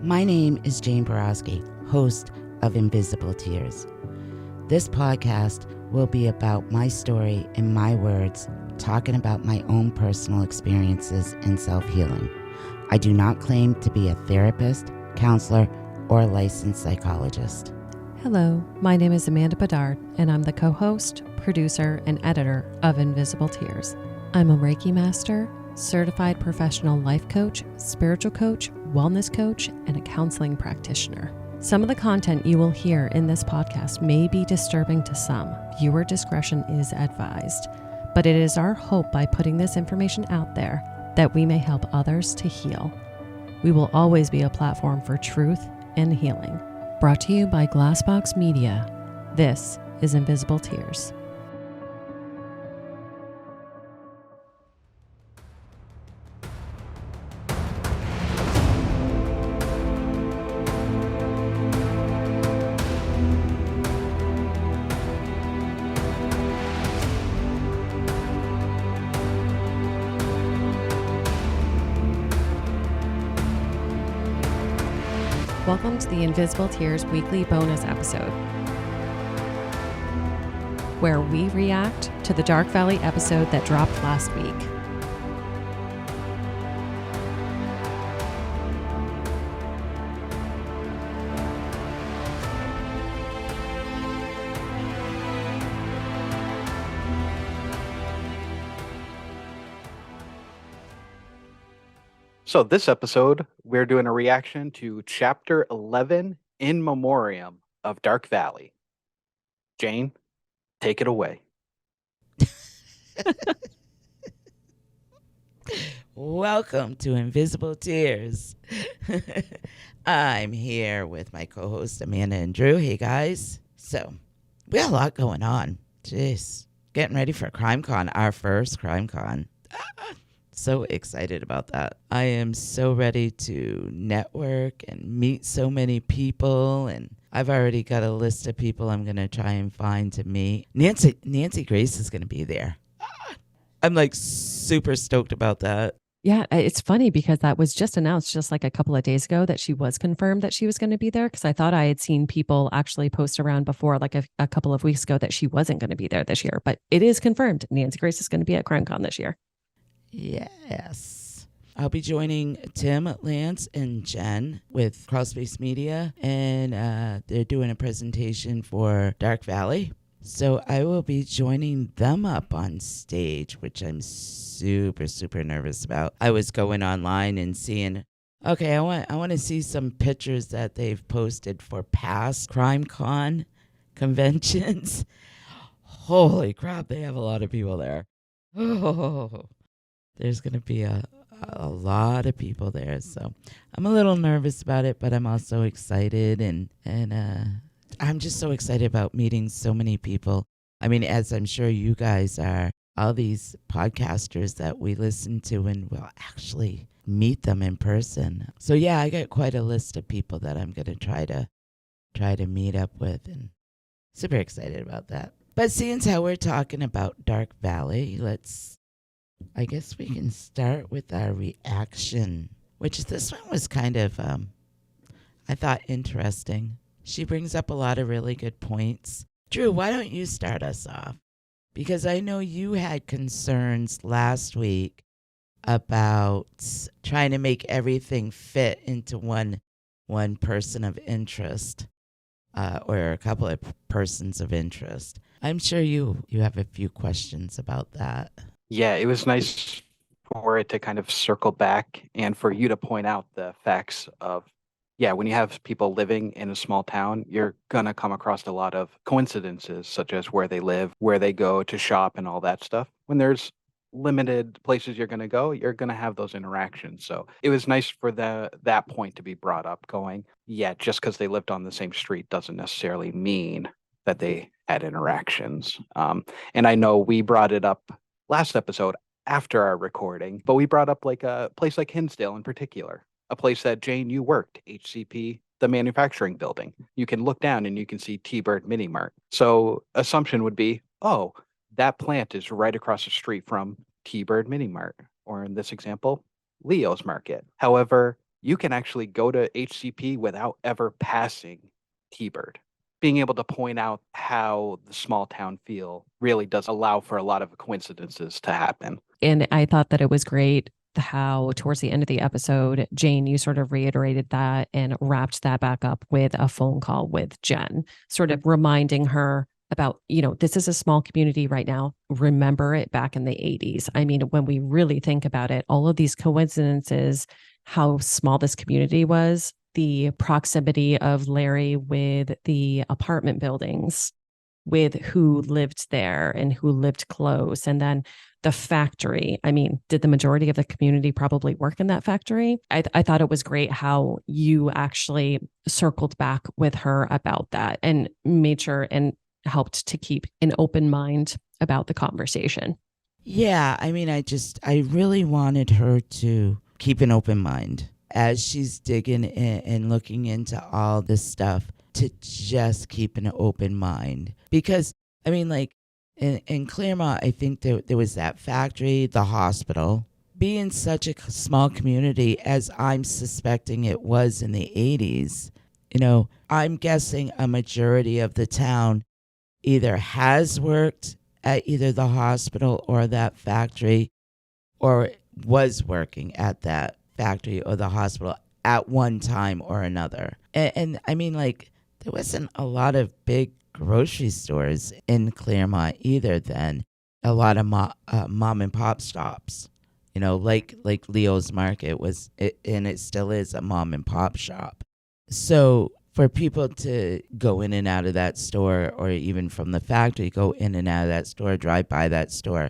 My name is Jane Borowski, host of Invisible Tears. This podcast will be about my story in my words, talking about my own personal experiences in self-healing. I do not claim to be a therapist, counselor, or a licensed psychologist. Hello, my name is Amanda Bedard, and I'm the co-host, producer, and editor of Invisible Tears. I'm a Reiki master, certified professional life coach, spiritual coach, wellness coach, and a counseling practitioner. Some of the content you will hear in this podcast may be disturbing to some. Viewer discretion is advised. But it is our hope by putting this information out there that we may help others to heal. We will always be a platform for truth and healing. Brought to you by Glassbox Media. This is Invisible Tears. Welcome to the Invisible Tears weekly bonus episode, where we react to the Dark Valley episode that dropped last week. So this episode, we're doing a reaction to Chapter 11, In Memoriam of Dark Valley. Jane, take it away. Welcome to Invisible Tears. I'm here with my co-hosts Amanda and Drew. Hey guys. So we got a lot going on. Jeez. Getting ready for CrimeCon, our first CrimeCon. So excited about that. I am so ready to network and meet so many people, and I've already got a list of people I'm going to try and find to meet. Nancy Grace is going to be there. I'm like super stoked about that. Yeah, it's funny because that was just announced just like a couple of days ago that she was confirmed that she was going to be there, because I thought I had seen people actually post around before, like a couple of weeks ago, that she wasn't going to be there this year. But it is confirmed. Nancy Grace is going to be at CrimeCon this year. Yes. I'll be joining Tim, Lance, and Jen with Crawlspace Media, and they're doing a presentation for Dark Valley. So I will be joining them up on stage, which I'm super, super nervous about. I was going online and seeing, okay, I want to see some pictures that they've posted for past CrimeCon conventions. Holy crap, they have a lot of people there. Oh. There's going to be a lot of people there. So I'm a little nervous about it, but I'm also excited. And I'm just so excited about meeting so many people. I mean, as I'm sure you guys are, all these podcasters that we listen to, and we'll actually meet them in person. So yeah, I got quite a list of people that I'm going to try to meet up with, and super excited about that. But seeing as how we're talking about Dark Valley, I guess we can start with our reaction, which this one was kind of, I thought, interesting. She brings up a lot of really good points. Drew, why don't you start us off? Because I know you had concerns last week about trying to make everything fit into one person of interest, or a couple of persons of interest. I'm sure you have a few questions about that. Yeah, it was nice for it to kind of circle back and for you to point out the facts of, when you have people living in a small town, you're going to come across a lot of coincidences, such as where they live, where they go to shop, and all that stuff. When there's limited places you're going to go, you're going to have those interactions. So it was nice for that point to be brought up, going, just because they lived on the same street doesn't necessarily mean that they had interactions. And I know we brought it up last episode after our recording, but we brought up like a place like Hinsdale in particular, a place that Jane, you worked, HCP, the manufacturing building. You can look down and you can see T-Bird Mini Mart. So assumption would be, oh, that plant is right across the street from T-Bird Mini Mart, or in this example, Leo's Market. However, you can actually go to HCP without ever passing T-Bird. Being able to point out how the small town feel really does allow for a lot of coincidences to happen. And I thought that it was great how towards the end of the episode, Jane, you sort of reiterated that and wrapped that back up with a phone call with Jen, sort of reminding her about, this is a small community right now. Remember it back in the 80s. I mean, when we really think about it, all of these coincidences, how small this community was, the proximity of Larry with the apartment buildings, with who lived there and who lived close. And then the factory. I mean, did the majority of the community probably work in that factory? I thought it was great how you actually circled back with her about that and made sure and helped to keep an open mind about the conversation. Yeah, I mean, I really wanted her to keep an open mind as she's digging in and looking into all this stuff, to just keep an open mind. Because, I mean, like, in Claremont, I think there was that factory, the hospital. Being such a small community, as I'm suspecting it was in the 80s, I'm guessing a majority of the town either has worked at either the hospital or that factory, or was working at that factory or the hospital at one time or another. And I mean, like, there wasn't a lot of big grocery stores in Claremont either then. A lot of mom and pop shops, like Leo's Market was, and it still is a mom and pop shop. So for people to go in and out of that store, or even from the factory, go in and out of that store, drive by that store,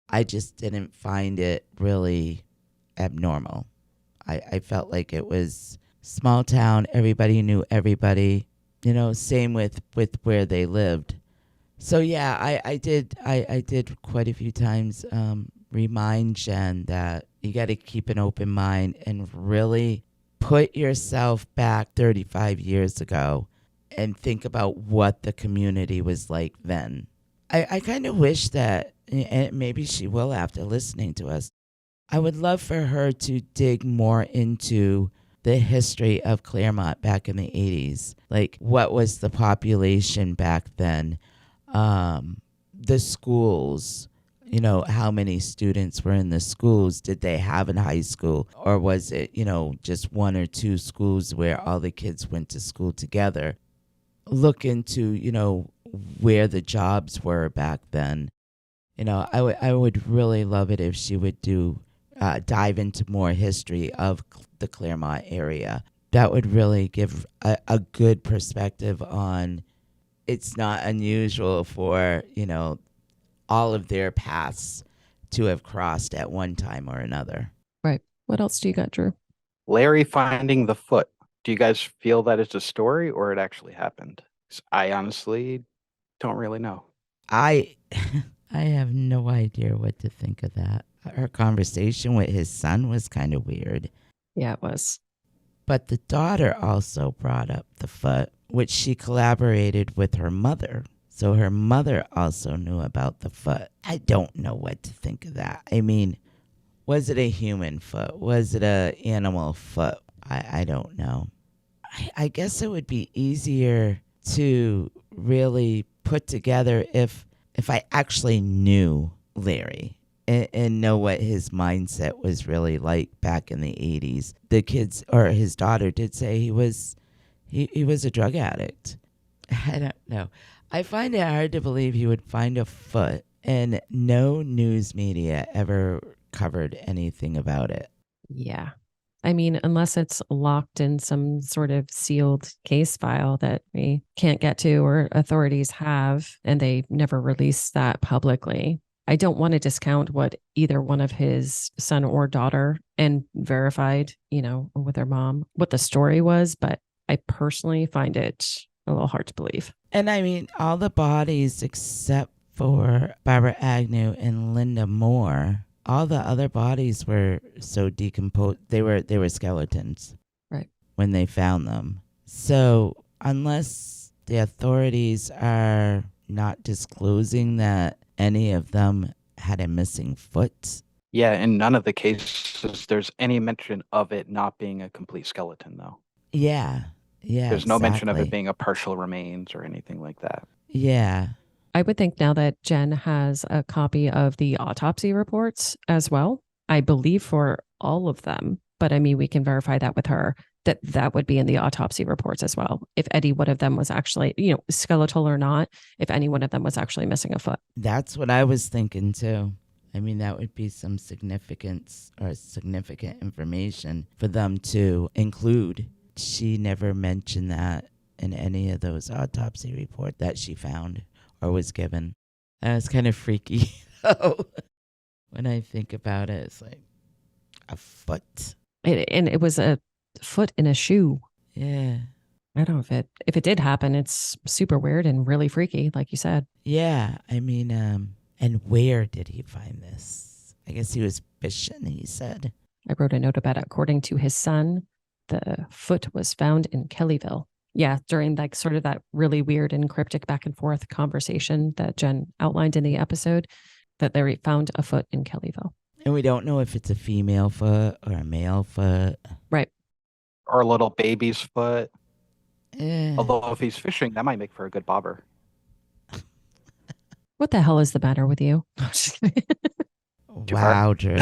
I just didn't find it really abnormal. I felt like it was small town. Everybody knew everybody. Same with where they lived. So yeah, I did quite a few times remind Jen that you got to keep an open mind and really put yourself back 35 years ago and think about what the community was like then. I kind of wish that, and maybe she will after listening to us, I would love for her to dig more into the history of Claremont back in the 80s. Like, what was the population back then? The schools, how many students were in the schools? Did they have in high school? Or was it, just one or two schools where all the kids went to school together? Look into, where the jobs were back then. I would really love it if she would dive into more history of the Claremont area. That would really give a good perspective on, it's not unusual for, all of their paths to have crossed at one time or another. Right. What else do you got, Drew? Larry finding the foot. Do you guys feel that it's a story or it actually happened? 'Cause I honestly don't really know. I have no idea what to think of that. Her conversation with his son was kind of weird. Yeah, it was. But the daughter also brought up the foot, which she collaborated with her mother. So her mother also knew about the foot. I don't know what to think of that. I mean, was it a human foot? Was it an animal foot? I don't know. I guess it would be easier to really put together if I actually knew Larry and know what his mindset was really like back in the 80s. The kids, or his daughter, did say he was a drug addict. I don't know. I find it hard to believe he would find a foot and no news media ever covered anything about it. Yeah. I mean, unless it's locked in some sort of sealed case file that we can't get to or authorities have, and they never release that publicly. I don't want to discount what either one of his son or daughter and verified, with their mom, what the story was, but I personally find it a little hard to believe. And I mean, all the bodies except for Barbara Agnew and Linda Moore, all the other bodies were so decomposed. They were skeletons. Right. When they found them. So unless the authorities are not disclosing that any of them had a missing foot. Yeah, in none of the cases is there's any mention of it not being a complete skeleton, though. Yeah. Yeah, There's no mention of it exactly. being a partial remains or anything like that. Yeah. I would think now that Jen has a copy of the autopsy reports as well, I believe for all of them, but I mean, we can verify that with her, that that would be in the autopsy reports as well. If any one of them was actually, skeletal or not, if any one of them was actually missing a foot. That's what I was thinking too. I mean, that would be some significance or significant information for them to include. She never mentioned that in any of those autopsy reports that she found or was given. That's kind of freaky. When I think about it, it's like a foot. And it was a foot in a shoe. Yeah. I don't know if it did happen, it's super weird and really freaky, like you said. Yeah. I mean, and where did he find this? I guess he was fishing, he said. I wrote a note about it. According to his son, the foot was found in Kellyville. Yeah, during like sort of that really weird and cryptic back and forth conversation that Jen outlined in the episode, that they found a foot in Kellyville. And we don't know if it's a female foot or a male foot. Right. Or a little baby's foot. Eh. Although if he's fishing, that might make for a good bobber. What the hell is the matter with you? Too Wow, far? Drew.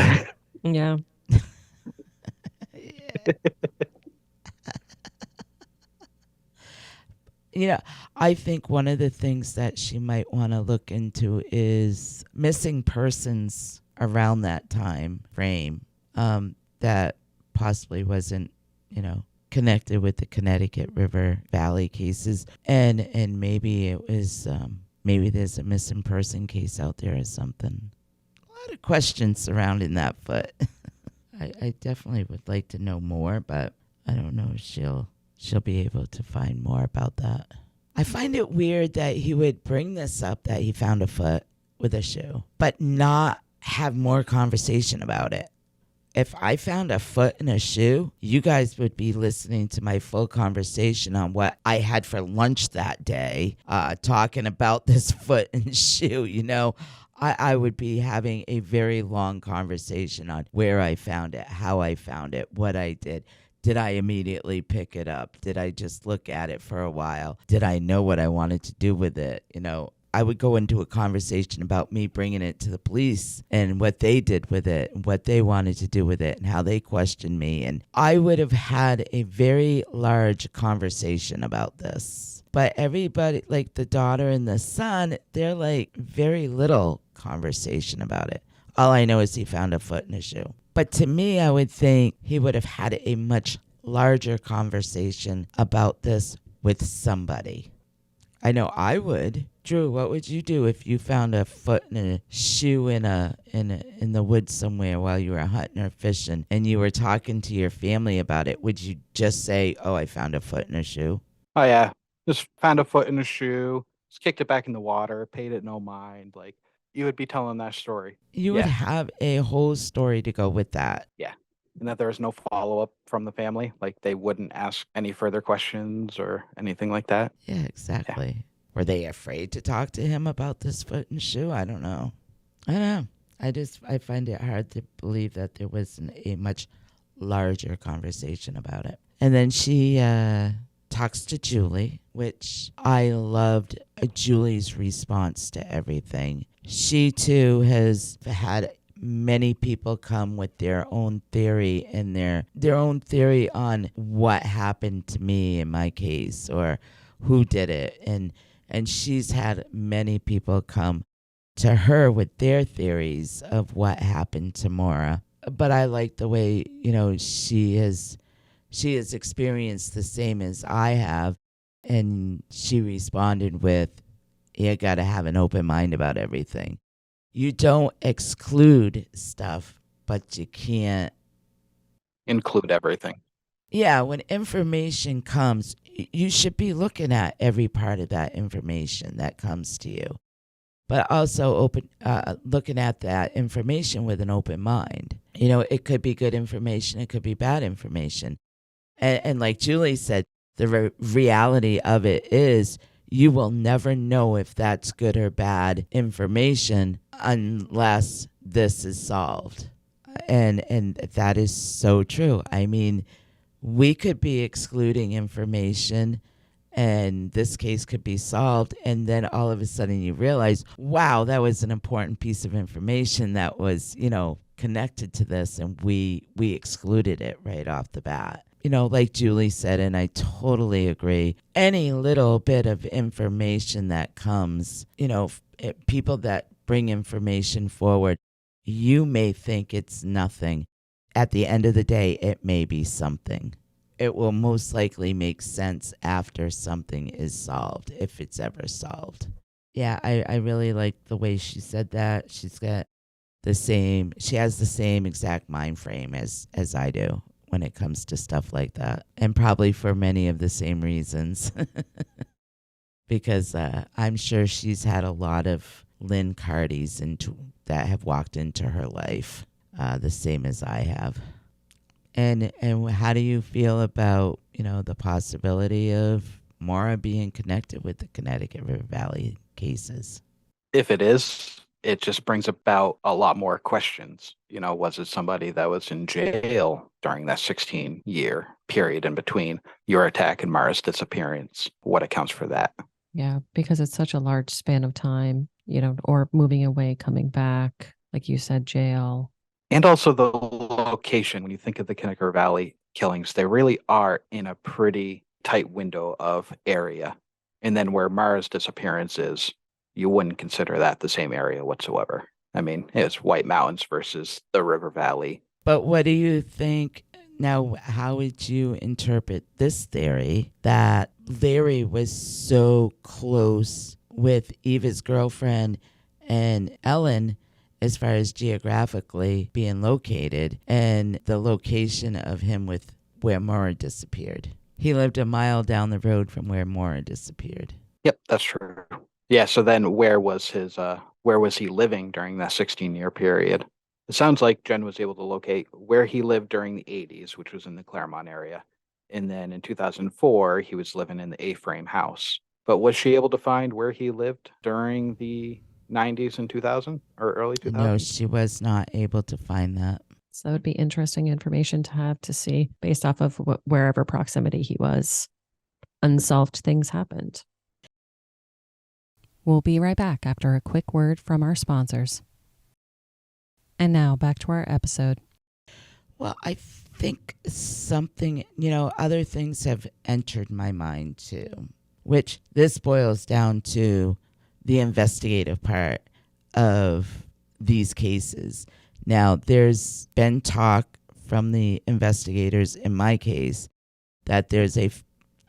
Yeah. I think one of the things that she might want to look into is missing persons around that time frame that possibly wasn't, connected with the Connecticut River Valley cases. And maybe it was, maybe there's a missing person case out there or something. A lot of questions surrounding that foot. I definitely would like to know more, but I don't know if she'll be able to find more about that. I find it weird that he would bring this up, that he found a foot with a shoe, but not have more conversation about it. If I found a foot in a shoe, you guys would be listening to my full conversation on what I had for lunch that day, talking about this foot and shoe, I would be having a very long conversation on where I found it, how I found it, what I did. Did I immediately pick it up? Did I just look at it for a while? Did I know what I wanted to do with it? I would go into a conversation about me bringing it to the police and what they did with it and what they wanted to do with it and how they questioned me. And I would have had a very large conversation about this. But everybody, like the daughter and the son, they're like very little conversation about it. All I know is he found a foot in a shoe. But to me, I would think he would have had a much larger conversation about this with somebody. I know I would. Drew, what would you do if you found a foot in a shoe in the woods somewhere while you were hunting or fishing and you were talking to your family about it? Would you just say, "Oh, I found a foot in a shoe"? Oh yeah, just found a foot in a shoe, just kicked it back in the water, paid it no mind. Like you would be telling that story. You would have a whole story to go with that. Yeah. And that there was no follow-up from the family. Like they wouldn't ask any further questions or anything like that. Yeah, exactly. Were they afraid to talk to him about this foot and shoe? I don't know. I find it hard to believe that there wasn't a much larger conversation about it. And then she talks to Julie, which I loved Julie's response to everything. She too has had many people come with their own theory and their own theory on what happened to me in my case or who did it. And she's had many people come to her with their theories of what happened to Maura. But I like the way, she has experienced the same as I have. And she responded with, you got to have an open mind about everything. You don't exclude stuff, but you can't include everything. Yeah, when information comes, you should be looking at every part of that information that comes to you, but also looking at that information with an open mind. It could be good information, it could be bad information, and like Julie said, the reality of it is you will never know if that's good or bad information unless this is solved. And that is so true. I mean, we could be excluding information and this case could be solved, and then all of a sudden you realize, wow, that was an important piece of information that was, connected to this, and we excluded it right off the bat. Like Julie said, and I totally agree, any little bit of information that comes, people that bring information forward, you may think it's nothing. At the end of the day, it may be something. It will most likely make sense after something is solved, if it's ever solved. Yeah, I really like the way she said that. She has the same exact mind frame as I do when it comes to stuff like that. And probably for many of the same reasons. Because I'm sure she's had a lot of Lynn Cardys that have walked into her life, the same as I have. And how do you feel about, the possibility of Maura being connected with the Connecticut River Valley cases? If it is, it just brings about a lot more questions. Was it somebody that was in jail during that 16-year period in between your attack and Mara's disappearance? What accounts for that? Yeah, because it's such a large span of time, or moving away, coming back, like you said, jail. And also the location. When you think of the Connecticut Valley killings, they really are in a pretty tight window of area. And then where Mara's disappearance is, you wouldn't consider that the same area whatsoever. I mean, it's White Mountains versus the River Valley. But what do you think? Now, how would you interpret this theory that Larry was so close with Eva's girlfriend and Ellen as far as geographically being located, and the location of him with where Maura disappeared? He lived a mile down the road from where Maura disappeared. Yep, that's true. Yeah, so then where was he living during that 16-year period? It sounds like Jen was able to locate where he lived during the 80s, which was in the Claremont area. And then in 2004, he was living in the A-frame house. But was she able to find where he lived during the 90s and 2000 or early 2000s? No, she was not able to find that. So that would be interesting information to have to see based off of wherever proximity he was. Unsolved things happened. We'll be right back after a quick word from our sponsors. And now back to our episode. Well, I think something, other things have entered my mind too, which this boils down to the investigative part of these cases. Now, there's been talk from the investigators in my case that there's a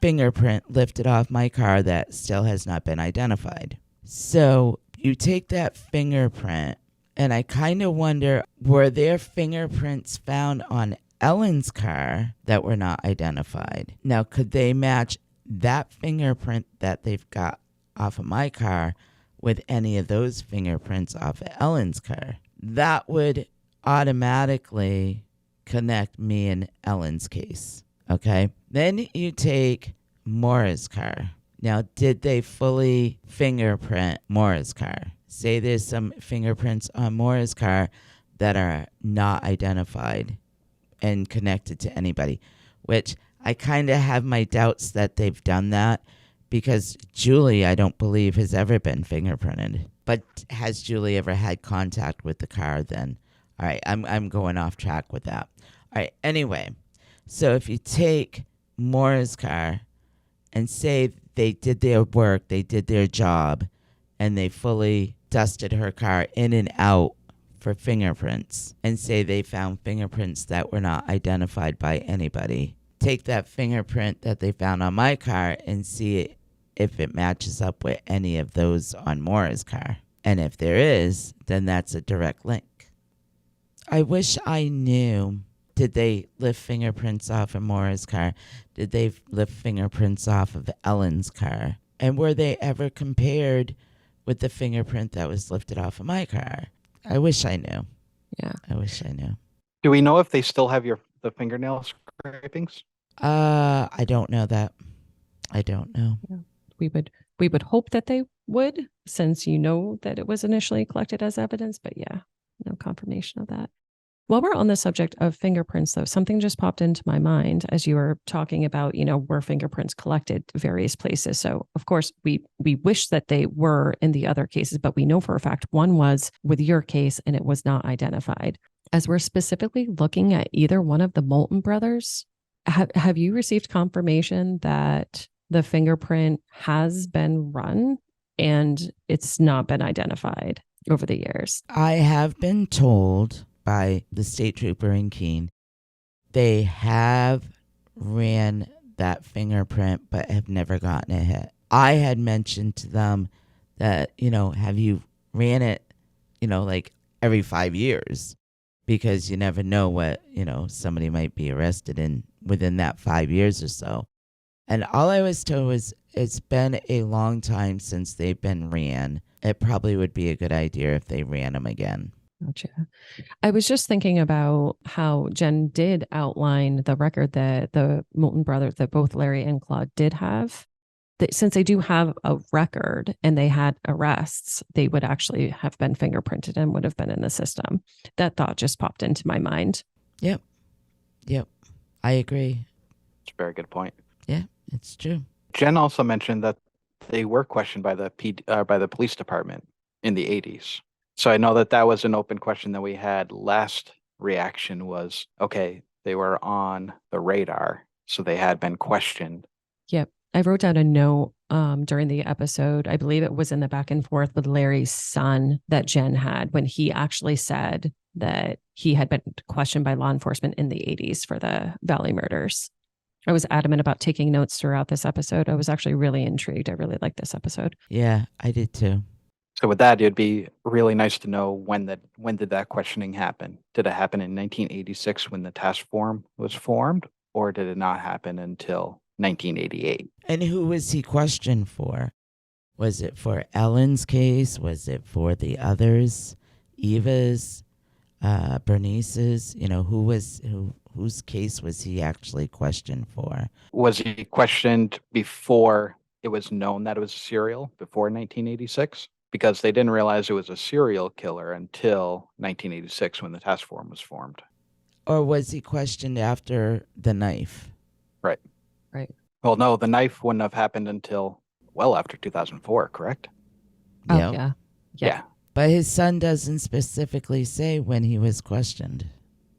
fingerprint lifted off my car that still has not been identified. So you take that fingerprint, and I kind of wonder, were there fingerprints found on Ellen's car that were not identified? Now, could they match that fingerprint that they've got off of my car with any of those fingerprints off of Ellen's car? That would automatically connect me and Ellen's case, okay? Then you take Maura's car. Now, did they fully fingerprint Maura's car? Say there's some fingerprints on Maura's car that are not identified and connected to anybody, which I kind of have my doubts that they've done that, because Julie, I don't believe, has ever been fingerprinted. But has Julie ever had contact with the car then? All right, I'm going off track with that. All right, anyway, so if you take Maura's car and say they did their work, they did their job, and they fully dusted her car in and out for fingerprints, and say they found fingerprints that were not identified by anybody. Take that fingerprint that they found on my car and see if it matches up with any of those on Maura's car. And if there is, then that's a direct link. I wish I knew. Did they lift fingerprints off of Maura's car? Did they lift fingerprints off of Ellen's car? And were they ever compared with the fingerprint that was lifted off of my car? I wish I knew. Yeah. I wish I knew. Do we know if they still have the fingernail scrapings? I don't know that. I don't know. Yeah. We would hope that they would, since that it was initially collected as evidence, but yeah, no confirmation of that. While we're on the subject of fingerprints, though, something just popped into my mind as you were talking about, where fingerprints collected various places. So, of course, we wish that they were in the other cases, but we know for a fact one was with your case and it was not identified. As we're specifically looking at either one of the Moulton brothers, have you received confirmation that the fingerprint has been run and it's not been identified over the years? I have been told by the state trooper in Keene they have ran that fingerprint but have never gotten a hit. I had mentioned to them that, have you ran it, like every 5 years? Because you never know what, somebody might be arrested in within that 5 years or so. And all I was told was it's been a long time since they've been ran. It probably would be a good idea if they ran them again. Gotcha. I was just thinking about how Jen did outline the record that the Moulton brothers, that both Larry and Claude did have. That since they do have a record and they had arrests, they would actually have been fingerprinted and would have been in the system. That thought just popped into my mind. Yep. I agree. It's a very good point. Yeah, it's true. Jen also mentioned that they were questioned by the police department in the 80s. So I know that was an open question that we had. Last reaction was, okay, they were on the radar, so they had been questioned. Yep. I wrote down a note during the episode. I believe it was in the back and forth with Larry's son that Jen had when he actually said that he had been questioned by law enforcement in the 80s for the Valley murders. I was adamant about taking notes throughout this episode. I was actually really intrigued. I really liked this episode. Yeah, I did too. So with that, it'd be really nice to know when did that questioning happen? Did it happen in 1986 when the task force was formed, or did it not happen until 1988? And who was he questioned for? Was it for Ellen's case? Was it for the others? Eva's, Bernice's? Whose case was he actually questioned for? Was he questioned before it was known that it was a serial, before 1986? Because they didn't realize it was a serial killer until 1986 when the task force was formed. Or was he questioned after the knife? Right. Well, no, the knife wouldn't have happened until well after 2004, correct? Oh, Yep. yeah. But his son doesn't specifically say when he was questioned.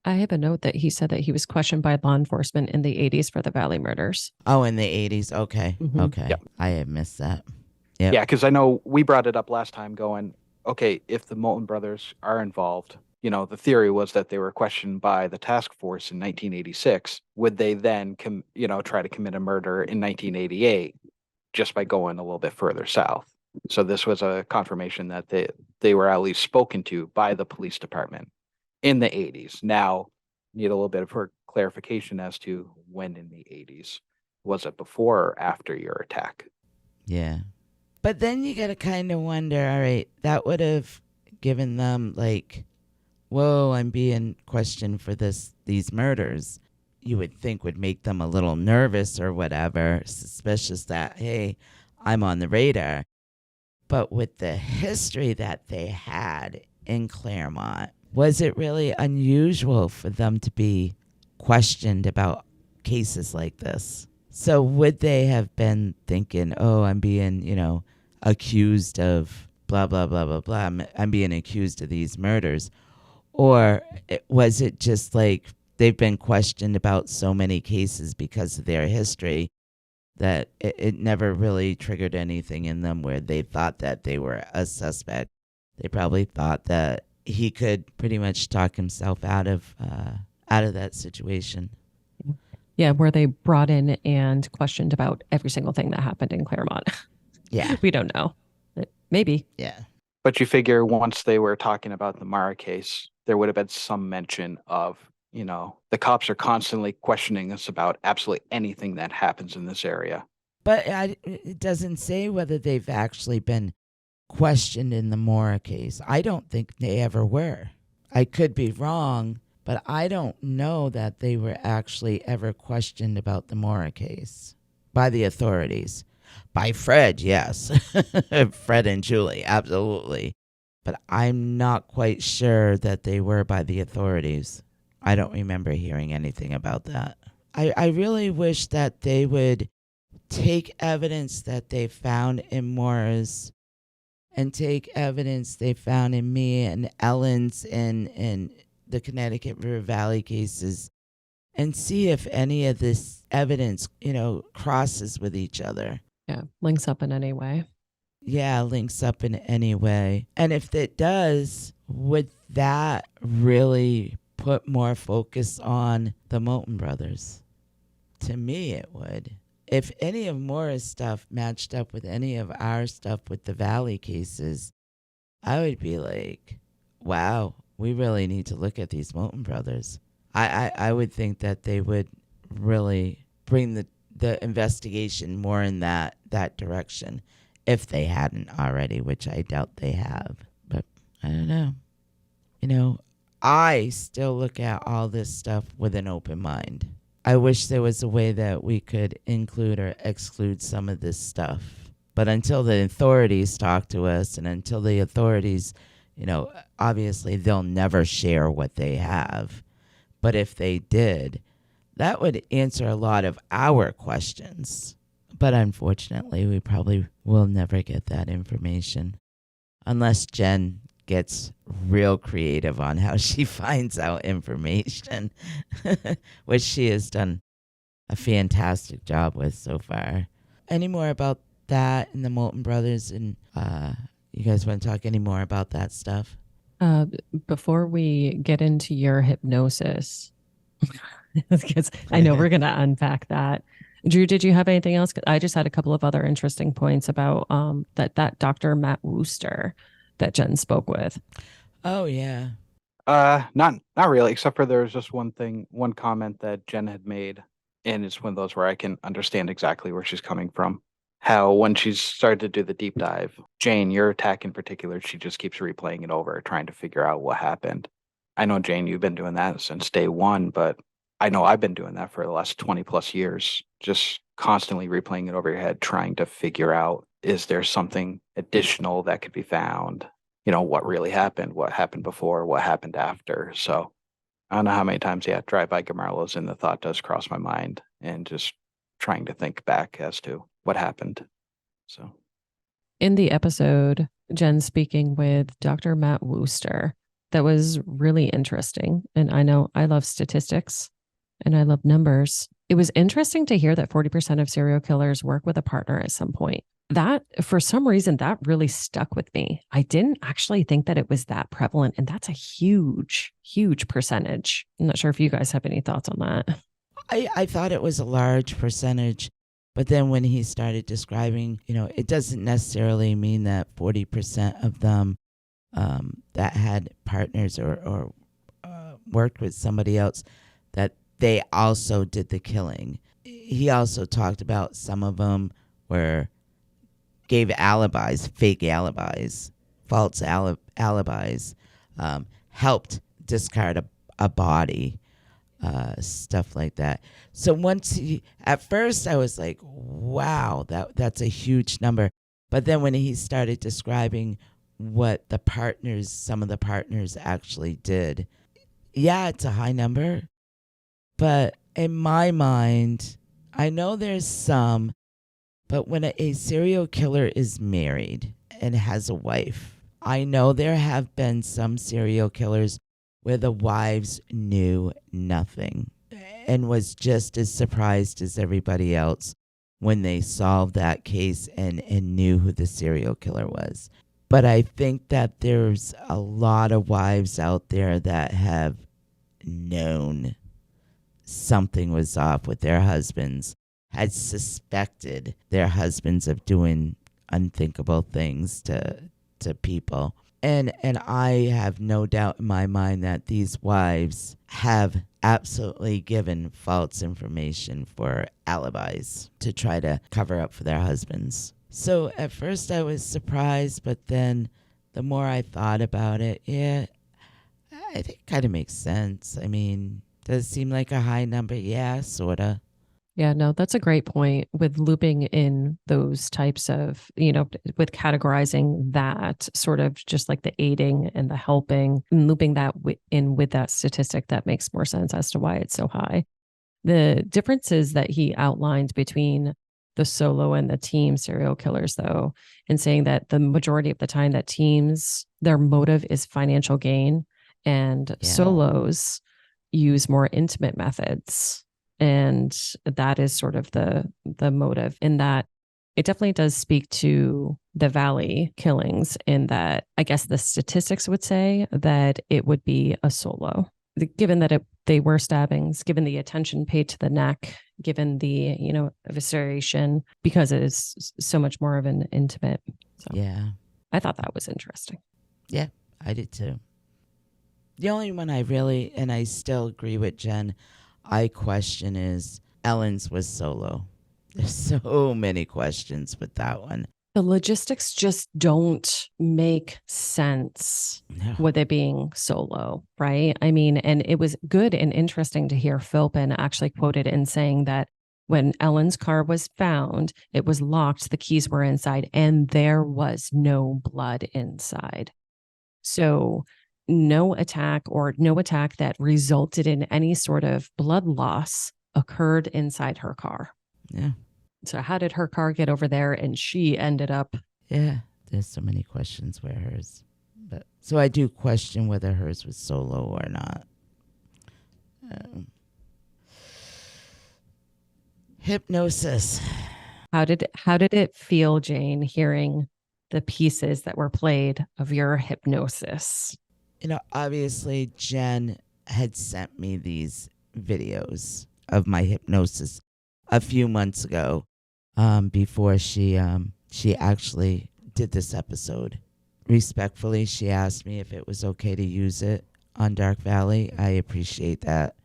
I have a note that he said that he was questioned by law enforcement in the 80s for the Valley murders. Oh, in the 80s. Okay. Mhm. Okay. Yep. I had missed that. Yep. Yeah, because I know we brought it up last time going, okay, if the Moulton brothers are involved, the theory was that they were questioned by the task force in 1986. Would they then, try to commit a murder in 1988 just by going a little bit further south? So this was a confirmation that they were at least spoken to by the police department in the 80s. Now, need a little bit of clarification as to when in the 80s. Was it before or after your attack? Yeah. But then you got to kind of wonder, all right, that would have given them like, whoa, I'm being questioned for these murders. You would think would make them a little nervous or whatever, suspicious that, hey, I'm on the radar. But with the history that they had in Claremont, was it really unusual for them to be questioned about cases like this? So would they have been thinking, oh, I'm being, accused of blah, blah, blah, blah, blah. I'm being accused of these murders. Or was it just like they've been questioned about so many cases because of their history that it never really triggered anything in them where they thought that they were a suspect? They probably thought that he could pretty much talk himself out of that situation. Yeah, where they brought in and questioned about every single thing that happened in Claremont. Yeah. We don't know. Maybe. Yeah. But you figure once they were talking about the Mara case, there would have been some mention of, the cops are constantly questioning us about absolutely anything that happens in this area. But it doesn't say whether they've actually been questioned in the Mora case. I don't think they ever were. I could be wrong, but I don't know that they were actually ever questioned about the Mora case by the authorities. By Fred, yes. Fred and Julie, absolutely. but I'm not quite sure that they were by the authorities. I don't remember hearing anything about that. I really wish that they would take evidence that they found in Morris and take evidence they found in me and Ellen's and the Connecticut River Valley cases and see if any of this evidence, crosses with each other. Yeah, links up in any way. Yeah, links up in any way. And if it does, would that really put more focus on the Moulton brothers? To me, it would. If any of Maura's stuff matched up with any of our stuff with the Valley cases, I would be like, wow, we really need to look at these Moulton brothers. I would think that they would really bring the investigation more in that direction if they hadn't already, which I doubt they have. But I don't know. I still look at all this stuff with an open mind. I wish there was a way that we could include or exclude some of this stuff. But until the authorities talk to us and until the authorities, obviously they'll never share what they have. But if they did, that would answer a lot of our questions. But unfortunately, we probably will never get that information unless Jen gets real creative on how she finds out information, which she has done a fantastic job with so far. Any more about that and the Moulton brothers? And you guys want to talk any more about that stuff? Before we get into your hypnosis, because I know we're going to unpack that. Drew, did you have anything else? I just had a couple of other interesting points about that Dr. Matt Wooster that Jen spoke with. Oh yeah. Not really, except for there was just one comment that Jen had made, and it's one of those where I can understand exactly where she's coming from. How when she started to do the deep dive, Jane, your attack in particular, she just keeps replaying it over, trying to figure out what happened. I know, Jane, you've been doing that since day one, but I know I've been doing that for the last 20 plus years, just constantly replaying it over your head, trying to figure out, is there something additional that could be found? What really happened, what happened before, what happened after. So I don't know how many times, drive by Gamarlos and the thought does cross my mind and just trying to think back as to what happened. So in the episode, Jen speaking with Dr. Matt Wooster, that was really interesting. And I know I love statistics and I love numbers. It was interesting to hear that 40% of serial killers work with a partner at some point. That, for some reason, that really stuck with me. I didn't actually think that it was that prevalent. And that's a huge, huge percentage. I'm not sure if you guys have any thoughts on that. I thought it was a large percentage. But then when he started describing, it doesn't necessarily mean that 40% of them that had partners or worked with somebody else, that they also did the killing. He also talked about some of them gave alibis, fake alibis, false alibis, helped discard a body, stuff like that. So at first I was like, wow, that's a huge number. But then when he started describing what some of the partners actually did, yeah, it's a high number. But in my mind, I know there's some, but when a serial killer is married and has a wife, I know there have been some serial killers where the wives knew nothing and was just as surprised as everybody else when they solved that case and knew who the serial killer was. But I think that there's a lot of wives out there that have known something was off with their husbands, had suspected their husbands of doing unthinkable things to people. And I have no doubt in my mind that these wives have absolutely given false information for alibis to try to cover up for their husbands. So at first I was surprised, but then the more I thought about it, yeah, I think it kind of makes sense. I mean, does it seem like a high number? Yeah, sort of. Yeah, no, that's a great point with looping in those types of, with categorizing that sort of just like the aiding and the helping and looping that in with that statistic that makes more sense as to why it's so high. The differences that he outlined between the solo and the team serial killers, though, and saying that the majority of the time that teams, their motive is financial gain, and Yeah. solos use more intimate methods. And that is sort of the motive in that it definitely does speak to the Valley killings in that I guess the statistics would say that it would be a solo given that they were stabbings, given the attention paid to the neck, given the, evisceration, because it is so much more of an intimate. So Yeah. I thought that was interesting. Yeah, I did too. The only one I really, and I still agree with Jen, I question is Ellen's was solo. There's so many questions with that one. The logistics just don't make sense No. with it being solo, right? I mean, and it was good and interesting to hear Philpin actually quoted in saying that when Ellen's car was found, it was locked, the keys were inside, and there was no blood inside. So no attack that resulted in any sort of blood loss occurred inside her car. Yeah. So how did her car get over there and she ended up? Yeah. There's so many questions where hers. But so I do question whether hers was solo or not. Hypnosis. How did it feel, Jane, hearing the pieces that were played of your hypnosis? Obviously Jen had sent me these videos of my hypnosis a few months ago, before she actually did this episode. Respectfully, she asked me if it was okay to use it on Dark Valley. I appreciate that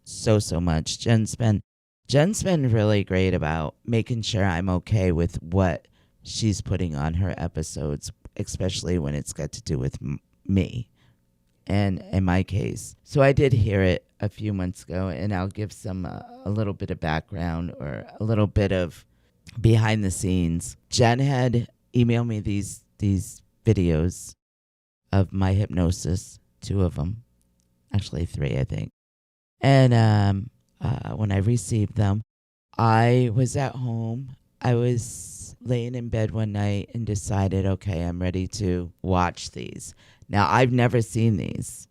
so much. Jen's been really great about making sure I'm okay with what she's putting on her episodes, especially when it's got to do with me and in my case. So I did hear it a few months ago, and I'll give some a little bit of background or a little bit of behind the scenes. Jen had emailed me these videos of my hypnosis, 2 of them, actually 3, I think. And when I received them, I was at home. I was laying in bed one night and decided, okay, I'm ready to watch these. Now, I've never seen these.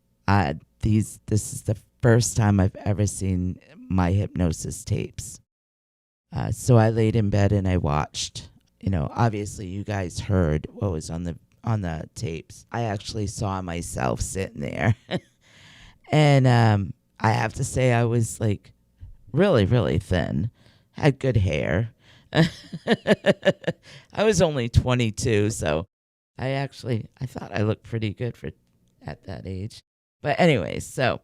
This is the first time I've ever seen my hypnosis tapes. So I laid in bed and I watched. Obviously you guys heard what was on the tapes. I actually saw myself sitting there. And I have to say I was like really, really thin. Had good hair. I was only 22, so I thought I looked pretty good at that age. But anyway, so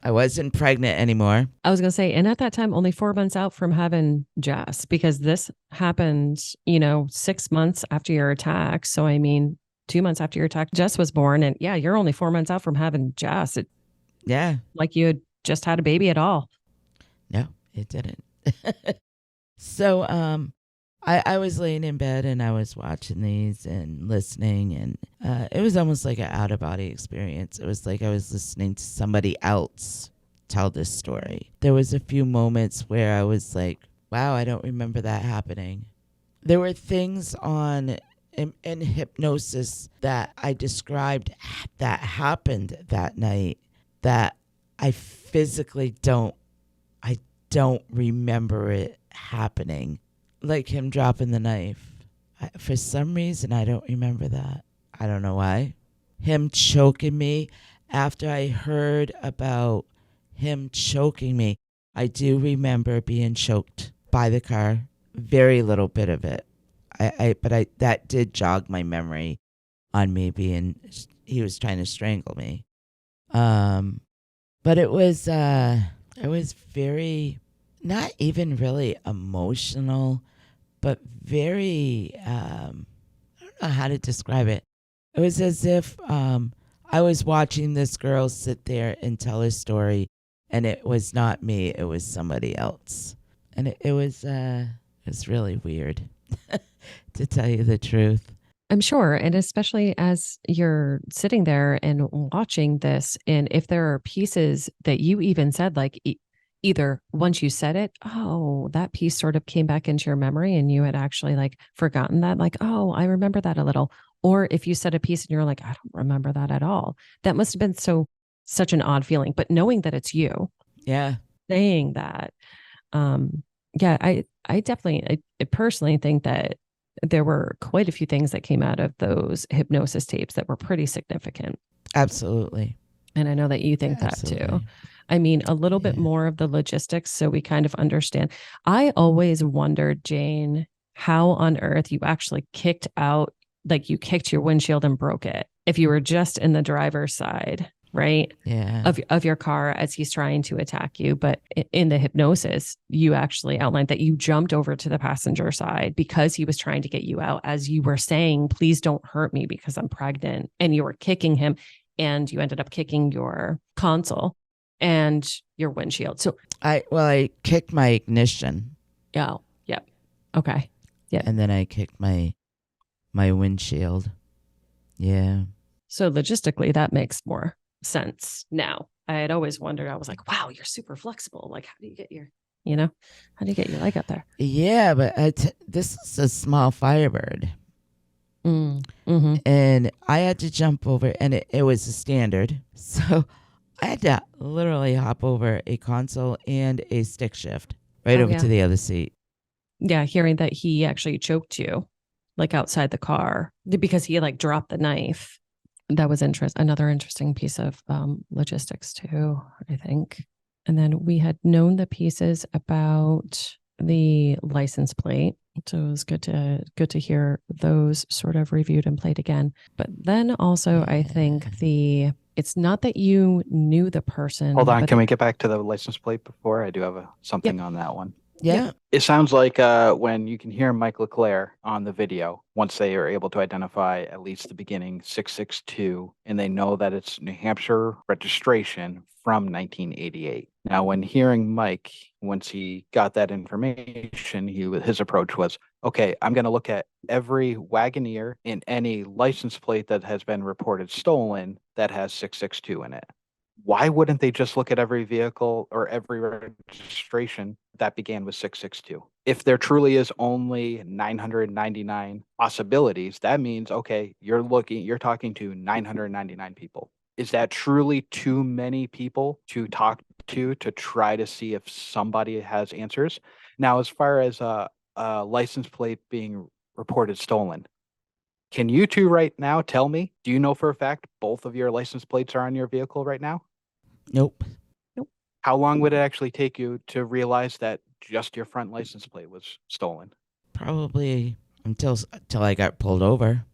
I wasn't pregnant anymore. I was going to say, and at that time, only 4 months out from having Jess, because this happened, 6 months after your attack. So, 2 months after your attack, Jess was born. And yeah, you're only 4 months out from having Jess. Yeah. Like you had just had a baby at all. No, it didn't. So, I was laying in bed and I was watching these and listening, and it was almost like an out-of-body experience. It was like I was listening to somebody else tell this story. There was a few moments where I was like, wow, I don't remember that happening. There were things in hypnosis that I described that happened that night that I physically don't remember it happening. Like him dropping the knife. For some reason, I don't remember that. I don't know why. Him choking me. After I heard about him choking me, I do remember being choked by the car. Very little bit of it. But that did jog my memory on me he was trying to strangle me. But it was very, not even really emotional, but very, I don't know how to describe it. It was as if I was watching this girl sit there and tell her story, and it was not me, it was somebody else. And it was really weird, to tell you the truth. I'm sure. And especially as you're sitting there and watching this, and if there are pieces that you even said, like either once you said it, oh, that piece sort of came back into your memory and you had actually like forgotten that, like, oh, I remember that a little. Or if you said a piece and you're like, I don't remember that at all. That must have been such an odd feeling. But knowing that it's you Yeah. saying that, yeah, I definitely, I personally think that there were quite a few things that came out of those hypnosis tapes that were pretty significant. Absolutely. And I know that you think that too. Absolutely. I mean, a little bit Yeah. more of the logistics so we kind of understand. I always wondered, Jane, how on earth you actually kicked out, like you kicked your windshield and broke it if you were just in the driver's side, right? Yeah. Of your car as he's trying to attack you. But in the hypnosis, you actually outlined that you jumped over to the passenger side because he was trying to get you out, as you were saying, please don't hurt me because I'm pregnant. And you were kicking him, and you ended up kicking your console and your windshield. So I kicked my ignition. yeah, yep. Okay. Yeah. And then I kicked my windshield. Yeah. So logistically, that makes more sense now. I had always wondered, I was like, wow, you're super flexible. Like, how do you get your leg up there? Yeah, but this is a small Firebird. Mm-hmm. And I had to jump over, and it was a standard. So I had to literally hop over a console and a stick shift right over to the other seat. Yeah, hearing that he actually choked you like outside the car because he like dropped the knife. That was another interesting piece of logistics too, I think. And then we had known the pieces about the license plate. So it was good to hear those sort of reviewed and played again. But then also I think it's not that you knew the person. Hold on, can we get back to the license plate before? I do have something on that one. Yeah. It sounds like when you can hear Mike LeClaire on the video, once they are able to identify at least the beginning 662, and they know that it's New Hampshire registration from 1988. Now, when hearing Mike, once he got that information, his approach was, okay, I'm going to look at every Wagoneer in any license plate that has been reported stolen that has 662 in it. Why wouldn't they just look at every vehicle or every registration that began with 662? If there truly is only 999 possibilities, that means, okay, you're talking to 999 people. Is that truly too many people to talk to try to see if somebody has answers? Now, as far as a license plate being reported stolen, can you two right now tell me, do you know for a fact both of your license plates are on your vehicle right now? Nope. How long would it actually take you to realize that just your front license plate was stolen? Probably until I got pulled over.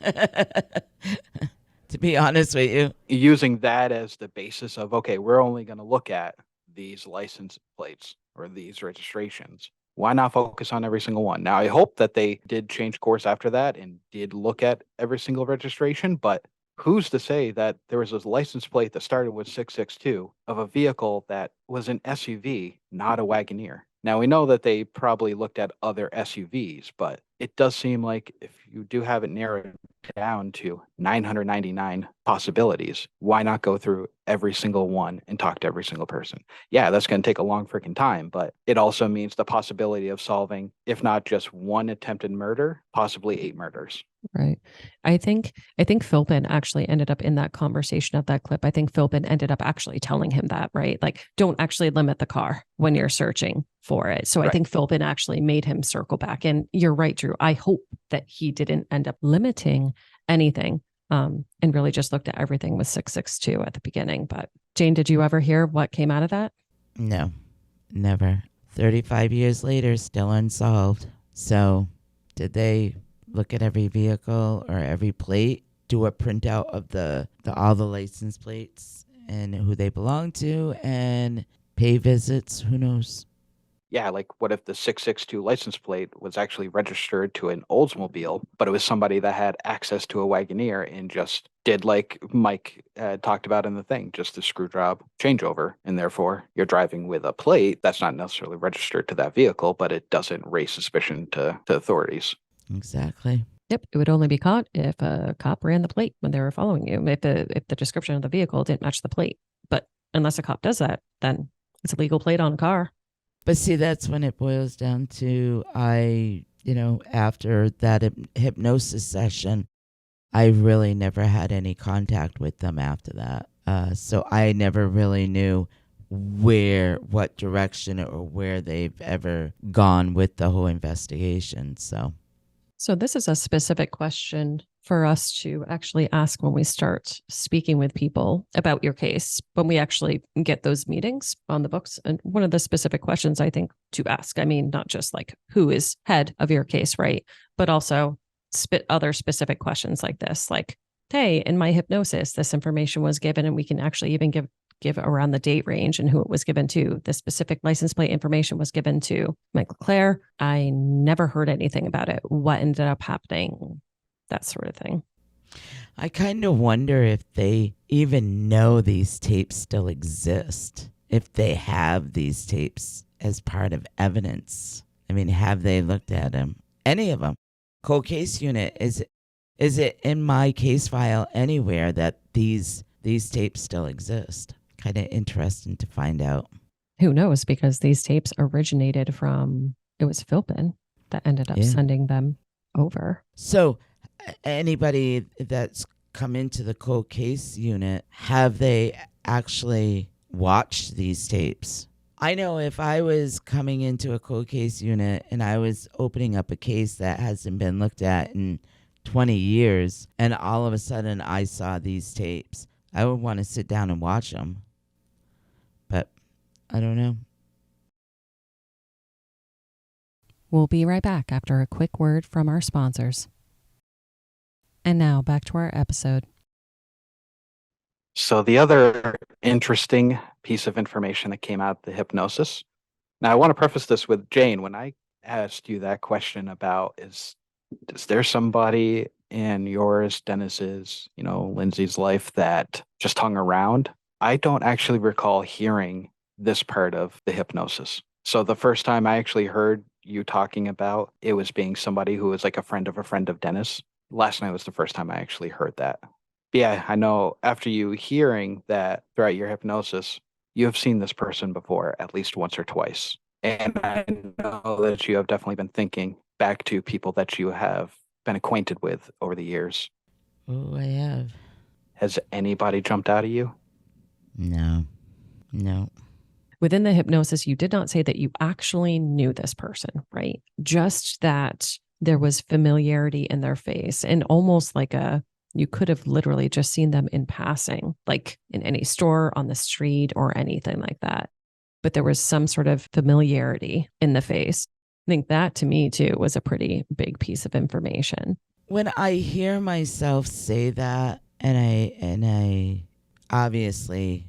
To be honest with you. Using that as the basis of, okay, we're only going to look at these license plates or these registrations. Why not focus on every single one? Now, I hope that they did change course after that and did look at every single registration, but who's to say that there was a license plate that started with 662 of a vehicle that was an SUV, not a Wagoneer? Now, we know that they probably looked at other SUVs, but it does seem like if you do have it narrowed down to 999 possibilities, why not go through every single one and talk to every single person? Yeah, that's going to take a long freaking time, but it also means the possibility of solving, if not just one attempted murder, possibly 8 murders. Right. I think Philpin actually ended up in that conversation of that clip. I think Philpin ended up actually telling him that, right? Like, don't actually limit the car when you're searching for it. So I think Philpin actually made him circle back. And you're right, Drew. I hope that he didn't end up limiting anything and really just looked at everything with 662 at the beginning. But Jane, did you ever hear what came out of that? No, never. 35 years later, still unsolved. So did they look at every vehicle or every plate, do a printout of all the license plates and who they belong to, and pay visits? Who knows? yeah, like what if the 662 license plate was actually registered to an Oldsmobile, but it was somebody that had access to a Wagoneer and just did like Mike talked about in the thing, just a screw job changeover. And therefore, you're driving with a plate that's not necessarily registered to that vehicle, but it doesn't raise suspicion to authorities. Exactly. Yep, it would only be caught if a cop ran the plate when they were following you, if the description of the vehicle didn't match the plate. But unless a cop does that, then it's a legal plate on a car. But see, that's when it boils down to after that hypnosis session, I really never had any contact with them after that. So I never really knew what direction or where they've ever gone with the whole investigation. So this is a specific question for us to actually ask when we start speaking with people about your case, when we actually get those meetings on the books. And one of the specific questions I think to ask, I mean, not just like who is head of your case, right? But also other specific questions like this, like, hey, in my hypnosis, this information was given, and we can actually even give around the date range and who it was given to. The specific license plate information was given to Michael Clare. I never heard anything about it. What ended up happening? That sort of thing. I kind of wonder if they even know these tapes still exist, if they have these tapes as part of evidence. I mean, have they looked at them? Any of them? Cold case unit, is it in my case file anywhere that these tapes still exist? Kind of interesting to find out. Who knows? Because these tapes originated from, it was Philpin that ended up sending them over. So anybody that's come into the cold case unit, have they actually watched these tapes? I know if I was coming into a cold case unit and I was opening up a case that hasn't been looked at in 20 years, and all of a sudden I saw these tapes, I would want to sit down and watch them. But I don't know. We'll be right back after a quick word from our sponsors. And now back to our episode. So the other interesting piece of information that came out of the hypnosis. Now I want to preface this with Jane. When I asked you that question about is there somebody in yours, Dennis's, Lindsay's life that just hung around? I don't actually recall hearing this part of the hypnosis. So the first time I actually heard you talking about it was being somebody who was like a friend of Dennis. Last night was the first time I actually heard that. But yeah, I know after you hearing that throughout your hypnosis, you have seen this person before at least once or twice. And I know that you have definitely been thinking back to people that you have been acquainted with over the years. Oh, I have. Has anybody jumped out at you? No. Within the hypnosis, you did not say that you actually knew this person, right? Just that there was familiarity in their face, and almost like you could have literally just seen them in passing, like in any store, on the street, or anything like that. But there was some sort of familiarity in the face. I think that to me too was a pretty big piece of information. When I hear myself say that, and I obviously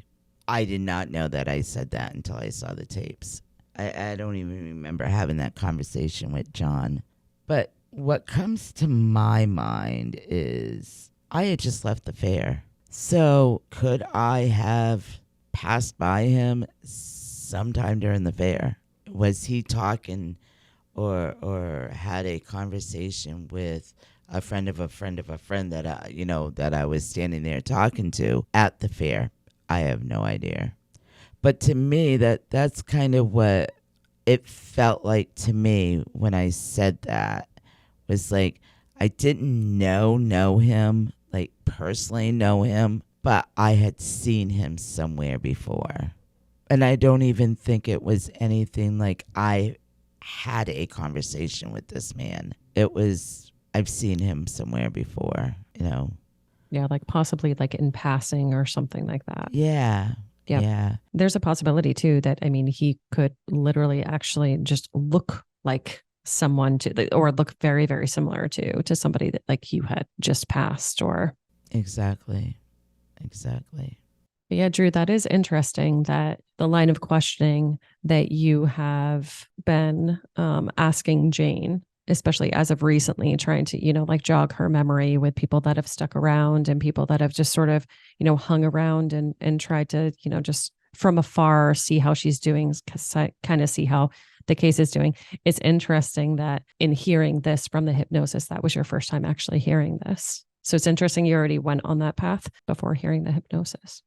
I did not know that I said that until I saw the tapes. I don't even remember having that conversation with John. But what comes to my mind is I had just left the fair. So could I have passed by him sometime during the fair? Was he talking or had a conversation with a friend of a friend of a friend that that I was standing there talking to at the fair? I have no idea. But to me, that's kind of what it felt like to me when I said that. Was like I didn't know him, like personally know him, but I had seen him somewhere before. And I don't even think it was anything like I had a conversation with this man. It was I've seen him somewhere before, Yeah, like possibly like in passing or something like that. Yeah. Yep. Yeah. There's a possibility too that, I mean, he could literally actually just look like someone or look very, very similar to somebody that like you had just passed or. Exactly. But yeah, Drew, that is interesting that the line of questioning that you have been asking Jane, especially as of recently, trying to, like jog her memory with people that have stuck around and people that have just sort of, hung around and tried to, just from afar see how she's doing, kind of see how the case is doing. It's interesting that in hearing this from the hypnosis, that was your first time actually hearing this. So it's interesting you already went on that path before hearing the hypnosis.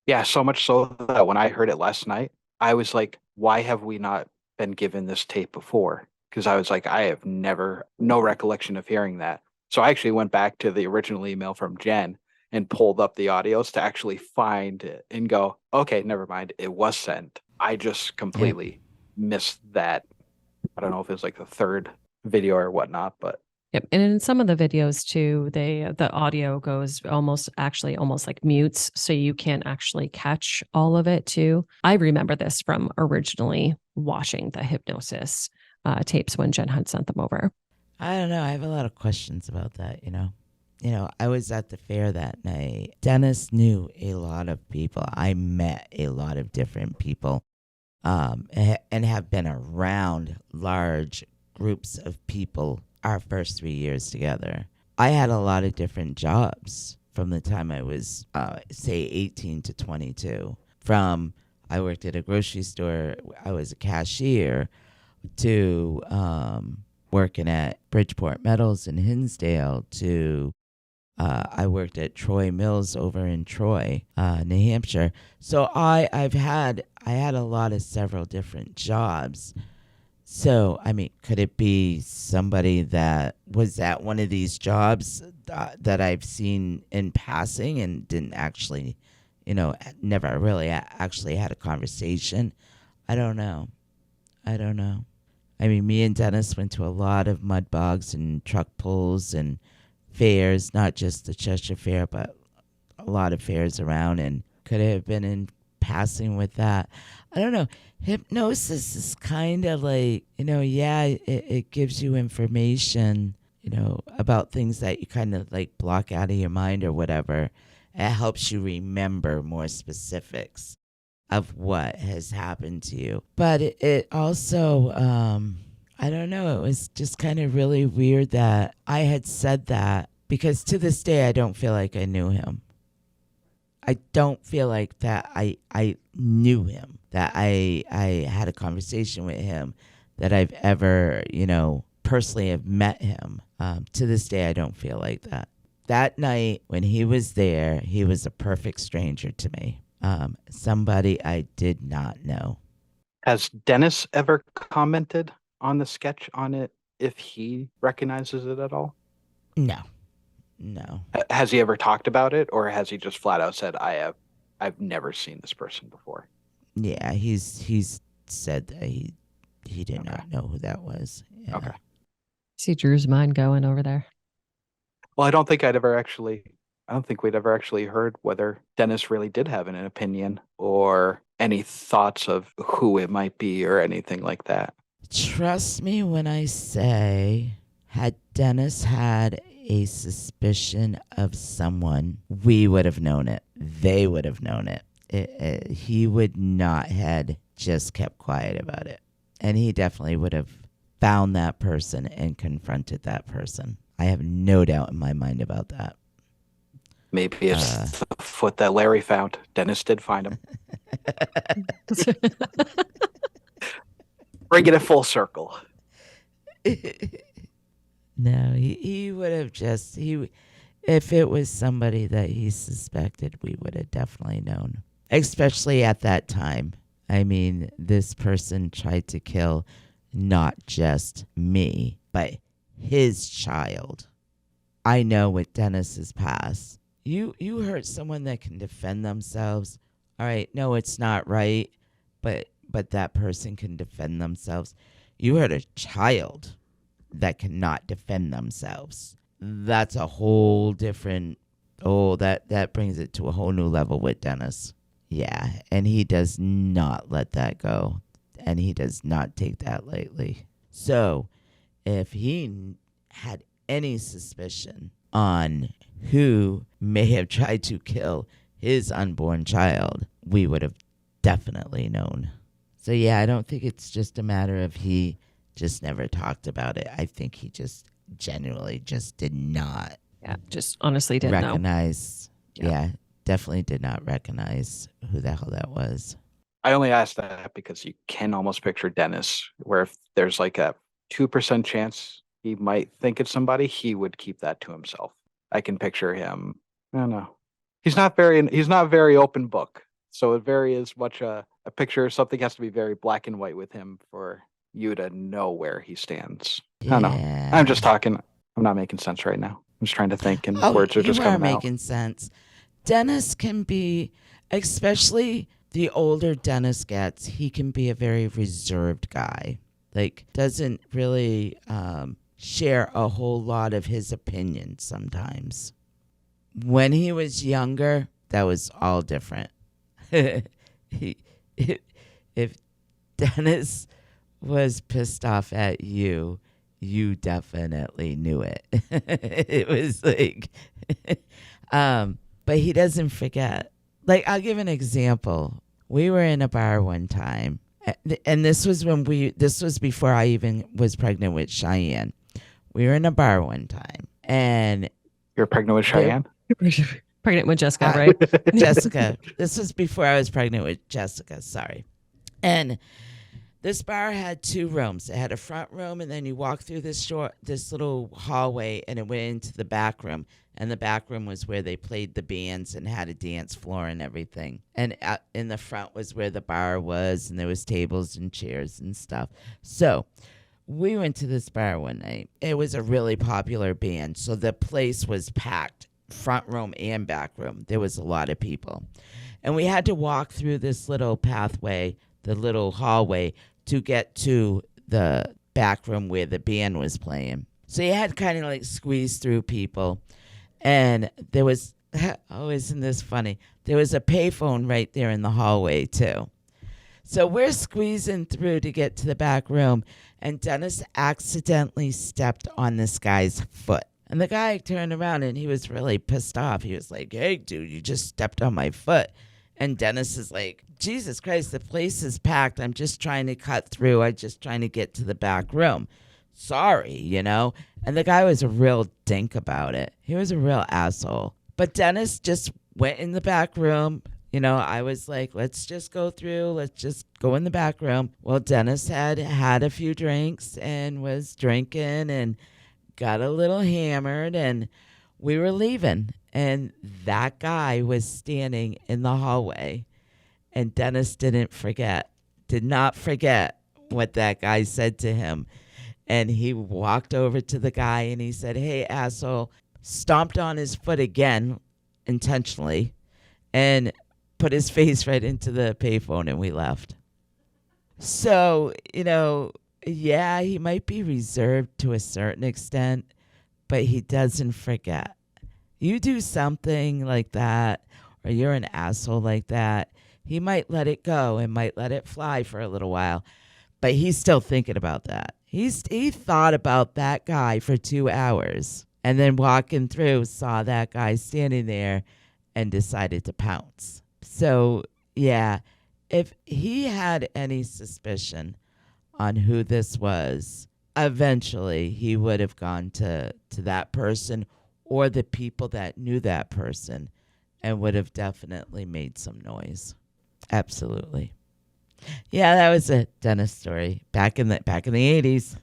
Yeah, so much so that when I heard it last night, I was like, why have we not been given this tape before? Because I was like, I have never, no recollection of hearing that. So I actually went back to the original email from Jen and pulled up the audios to actually find it and go, okay, never mind. It was sent. I just completely missed that. I don't know if it was like the third video or whatnot, but Yep. And in some of the videos too, the audio goes almost like mutes, so you can't actually catch all of it too. I remember this from originally watching the hypnosis tapes when Jen had sent them over. I don't know. I have a lot of questions about that, I was at the fair that night. Dennis knew a lot of people. I met a lot of different people, and have been around large groups of people our first 3 years together. I had a lot of different jobs from the time I was, say, 18 to 22. I worked at a grocery store, I was a cashier, to working at Bridgeport Metals in Hinsdale, to I worked at Troy Mills over in Troy, New Hampshire. So I had a lot of several different jobs. So, I mean, could it be somebody that was at one of these jobs that I've seen in passing and didn't actually, never really actually had a conversation? I don't know. I mean, me and Dennis went to a lot of mud bogs and truck pulls and fairs, not just the Cheshire Fair, but a lot of fairs around. And could it have been in passing with that? I don't know. Hypnosis is kind of like, it gives you information, about things that you kind of like block out of your mind or whatever. It helps you remember more specifics of what has happened to you. But it also, I don't know, it was just kind of really weird that I had said that, because to this day, I don't feel like I knew him. I don't feel like that I knew him, that I had a conversation with him, that I've ever, personally have met him. To this day, I don't feel like that. That night when he was there, he was a perfect stranger to me. Somebody I did not know. has Dennis ever commented on the sketch on it if he recognizes it at all? No. Has he ever talked about it, or has he just flat out said, I've never seen this person before? Yeah, he's said that he did not know who that was. Yeah. Okay. See Drew's mind going over there. Well, I don't think we'd ever actually heard whether Dennis really did have an opinion or any thoughts of who it might be or anything like that. Trust me when I say, had Dennis had a suspicion of someone, we would have known it. They would have known it. He would not had just kept quiet about it. And he definitely would have found that person and confronted that person. I have no doubt in my mind about that. Maybe it's the foot that Larry found. Dennis did find him. Bring it full circle. No, he would have just, if it was somebody that he suspected, we would have definitely known. Especially at that time. I mean, this person tried to kill not just me, but his child. I know with Dennis's past, you hurt someone that can defend themselves. All right, no, it's not right, but that person can defend themselves. You hurt a child that cannot defend themselves. That's a whole different, that brings it to a whole new level with Dennis. Yeah, and he does not let that go, and he does not take that lightly. So if he had any suspicion on who may have tried to kill his unborn child, we would have definitely known. So yeah, I don't think it's just a matter of he just never talked about it. I think he just genuinely just did not Yeah, just honestly didn't know. recognize. Yeah, definitely did not recognize who the hell that was. I only asked that because you can almost picture Dennis, where if there's like a 2% chance he might think it's somebody, he would keep that to himself. I can picture him. I don't know. He's not very open book. So it very is much a picture. Something has to be very black and white with him for you to know where he stands. I don't know. I'm just talking. I'm not making sense right now. I'm just trying to think, and words are just you are coming out. making sense. Dennis can be, especially the older Dennis gets, he can be a very reserved guy. Like, doesn't really share a whole lot of his opinions sometimes. When he was younger, that was all different. If Dennis was pissed off at you, you definitely knew it. It was like, but he doesn't forget. Like, I'll give an example. We were in a bar one time, and this was before I even was pregnant with Cheyenne. We were in a bar one time, and you're pregnant with Cheyenne? Pregnant with Jessica, right? Jessica. This was before I was pregnant with Jessica. Sorry. And this bar had 2 rooms. It had a front room, and then you walk through this little hallway, and it went into the back room. And the back room was where they played the bands and had a dance floor and everything. And in the front was where the bar was, and there was tables and chairs and stuff. So we went to this bar one night. It was a really popular band, so the place was packed, front room and back room. There was a lot of people. And we had to walk through this little pathway, the little hallway, to get to the back room where the band was playing. So you had to kind of like squeeze through people. And there was, oh, isn't this funny? There was a payphone right there in the hallway too. So we're squeezing through to get to the back room, and Dennis accidentally stepped on this guy's foot. And the guy turned around and he was really pissed off. He was like, "Hey, dude, you just stepped on my foot." And Dennis is like, "Jesus Christ, the place is packed. I'm just trying to cut through. I'm just trying to get to the back room. Sorry, you know?" And the guy was a real dink about it. He was a real asshole. But Dennis just went in the back room. You know, I was like, let's just go through. Let's just go in the back room. Well, Dennis had a few drinks and was drinking and got a little hammered, and we were leaving. And that guy was standing in the hallway, and Dennis did not forget what that guy said to him. And he walked over to the guy and he said, "Hey, asshole," stomped on his foot again, intentionally, and put his face right into the payphone, and we left. So, you know, yeah, he might be reserved to a certain extent, but he doesn't forget. You do something like that, or you're an asshole like that, he might let it go and might let it fly for a little while, but he's still thinking about that. He thought about that guy for 2 hours, and then walking through saw that guy standing there and decided to pounce. So, yeah, if he had any suspicion on who this was, eventually he would have gone to that person or the people that knew that person and would have definitely made some noise. Absolutely. Yeah, that was a Dennis story back in the 80s.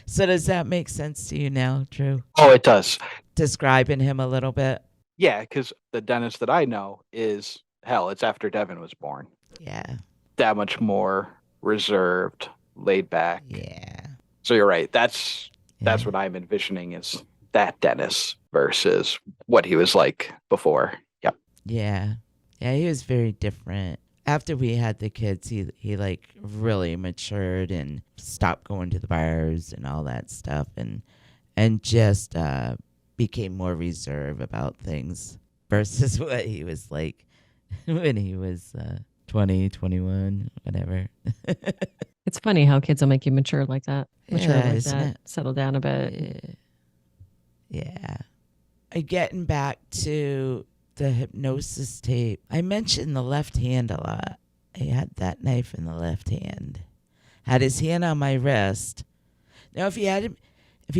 So does that make sense to you now, Drew? Oh, it does. Describing him a little bit? Yeah, because the Dennis that I know is, hell, it's after Devin was born. Yeah. That much more reserved, laid back. Yeah. So you're right. That's what I'm envisioning is that Dennis versus what he was like before. Yep. Yeah. Yeah, he was very different. After we had the kids, he like really matured and stopped going to the bars and all that stuff, and just became more reserved about things versus what he was like when he was 20, 21, whatever. It's funny how kids will make you mature like that. Yeah, isn't it? Settle down a bit. Yeah. Getting back to the hypnosis tape, I mentioned the left hand a lot. He had that knife in the left hand. Had his hand on my wrist. Now, if he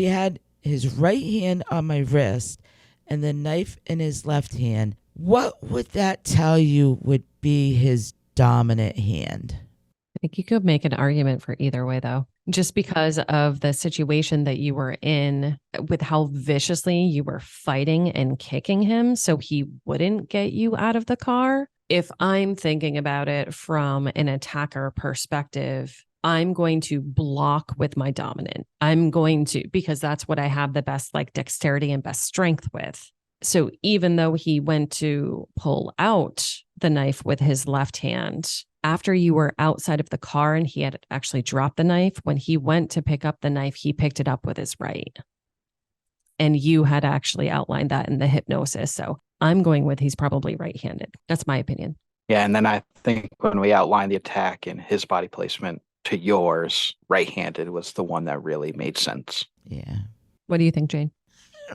had his right hand on my wrist and the knife in his left hand, what would that tell you would be his dominant hand? I think you could make an argument for either way, though, just because of the situation that you were in with how viciously you were fighting and kicking him so he wouldn't get you out of the car. If I'm thinking about it from an attacker perspective, I'm going to block with my dominant. I'm going to, because that's what I have the best like dexterity and best strength with. So even though he went to pull out the knife with his left hand, after you were outside of the car and he had actually dropped the knife, when he went to pick up the knife, he picked it up with his right. And you had actually outlined that in the hypnosis. So I'm going with he's probably right-handed. That's my opinion. Yeah, and then I think when we outlined the attack and his body placement to yours, right-handed was the one that really made sense. Yeah. What do you think, Jane? I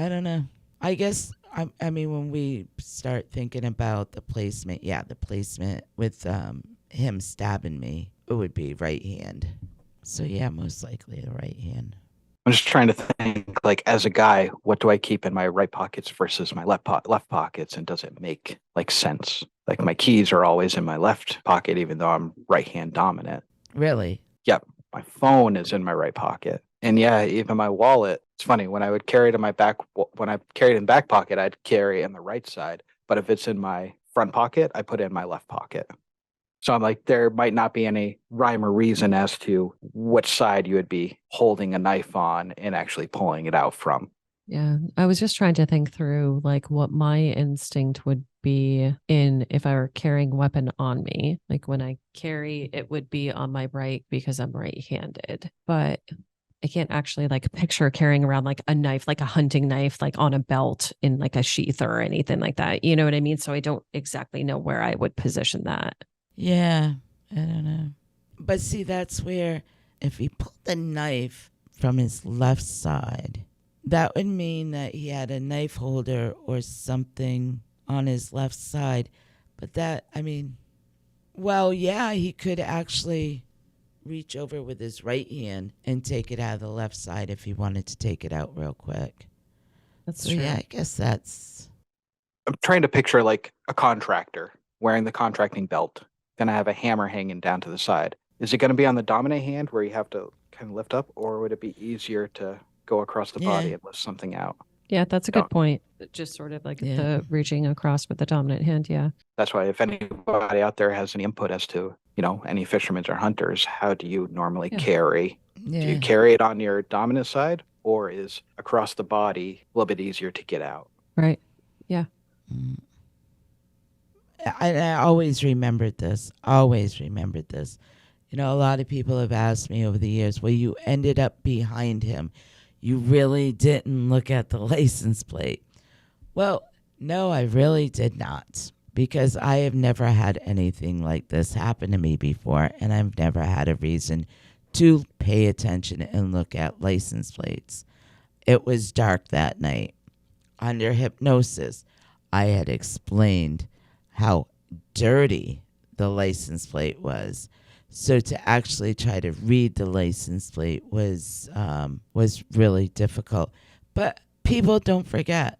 don't know. I guess, I mean, when we start thinking about the placement, the placement with him stabbing me, it would be right hand. So, yeah, most likely the right hand. I'm just trying to think, like, as a guy, what do I keep in my right pockets versus my left pockets, and does it make like sense? Like my keys are always in my left pocket, even though I'm right hand dominant. Really? Yep, my phone is in my right pocket, and yeah, even my wallet. It's funny when I would carry it in my back. When I carried it in the back pocket, I'd carry it in the right side, but if it's in my front pocket, I put it in my left pocket. So I'm like, there might not be any rhyme or reason as to which side you would be holding a knife on and actually pulling it out from. Yeah, I was just trying to think through like what my instinct would be in if I were carrying a weapon on me. Like when I carry, it would be on my right because I'm right-handed. But I can't actually like picture carrying around like a knife, like a hunting knife, like on a belt in like a sheath or anything like that. You know what I mean? So I don't exactly know where I would position that. Yeah, I don't know. But see, that's where if he pulled the knife from his left side, that would mean that he had a knife holder or something on his left side. But that, I mean, well, yeah, he could actually reach over with his right hand and take it out of the left side if he wanted to take it out real quick. That's So, true. yeah, I guess that's... I'm trying to picture like a contractor wearing the contracting belt. Then I have a hammer hanging down to the side. Is it going to be on the dominant hand where you have to kind of lift up, or would it be easier to go across the body and lift something out? Yeah, that's a good point. Just sort of like the reaching across with the dominant hand. Yeah. That's why if anybody out there has any input as to, any fishermen or hunters, how do you normally carry? Yeah. Do you carry it on your dominant side, or is across the body a little bit easier to get out? Right. Yeah. I always remembered this. Always remembered this. A lot of people have asked me over the years, well, you ended up behind him. You really didn't look at the license plate. Well, no, I really did not, because I have never had anything like this happen to me before, and I've never had a reason to pay attention and look at license plates. It was dark that night. Under hypnosis, I had explained how dirty the license plate was. So to actually try to read the license plate was really difficult. But people don't forget,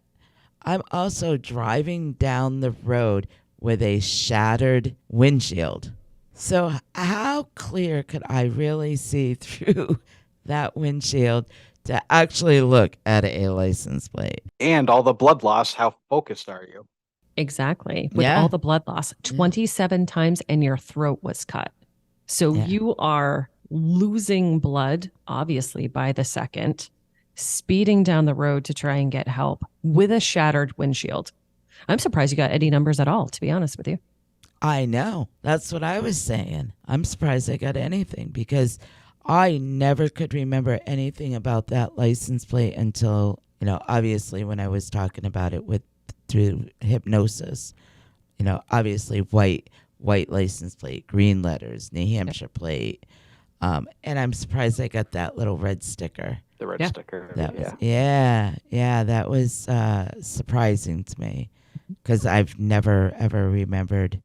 I'm also driving down the road with a shattered windshield. So how clear could I really see through that windshield to actually look at a license plate? And all the blood loss, how focused are you? Exactly. With all the blood loss, 27 times, and your throat was cut. So you are losing blood, obviously, by the second, speeding down the road to try and get help with a shattered windshield. I'm surprised you got any numbers at all, to be honest with you. I know. That's what I was saying. I'm surprised I got anything, because I never could remember anything about that license plate until, obviously when I was talking about it through hypnosis. Obviously white license plate, green letters, New Hampshire plate. And I'm surprised I got that little red sticker. The red Yeah. sticker. That Yeah. was, that was surprising to me because I've never ever remembered